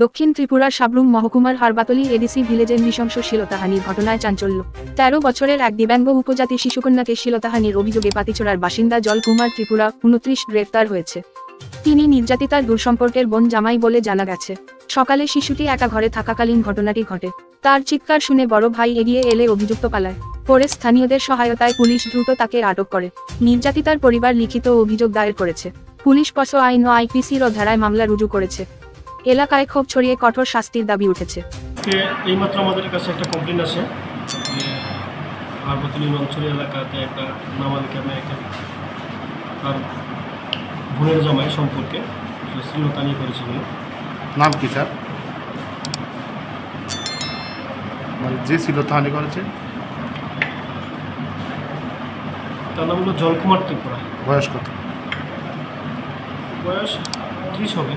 দক্ষিণ ত্রিপুরার সাবরুম মহকুমার হারবাতলি এডিসি ভিলেজে নৃশংস শ্লীলতাহানির ঘটনায় চাঞ্চল্য। ১৩ বছরের এক দিব্যাঙ্গ উপজাতি শিশুকন্যাকে শ্লীলতাহানির অভিযোগে পাতিচড়ার বাসিন্দা জলকুমার ত্রিপুরা ২৯ গ্রেফতার হয়েছে। তিনি নির্যাতিতার দূরসম্পর্কের বোন জামাই বলে জানা গেছে। সকালে শিশুটি একা ঘরে থাকাকালীন ঘটনাটি ঘটে। তার চিৎকার শুনে বড় ভাই এগিয়ে এলে অভিযুক্ত পালায়। পরে স্থানীয়দের সহায়তায় পুলিশ দ্রুত তাকে আটক করে। নির্যাতিতার পরিবার লিখিত অভিযোগ দায়ের করেছে। পুলিশ পসো আইন ও আইপিসির ধারায় মামলা রুজু করেছে। এলাকায় ক্ষোভ ছড়িয়ে কঠোর শাস্তির দাবি উঠেছে। এইমাত্র আমাদের কাছে একটা কমপ্লেন আসে, হারবাতলি অঞ্চলের এলাকাতে একটা নাবালিকা মেয়েকে তার বোনের জামাই সম্পর্কে শ্লীলতাহানি করেছে বলে। নাম কি স্যার? মানে যে শ্লীলতাহানি করেছে তার নাম হলো জলকুমার ত্রিপুরা। বয়স কত? বয়স 30 হবে।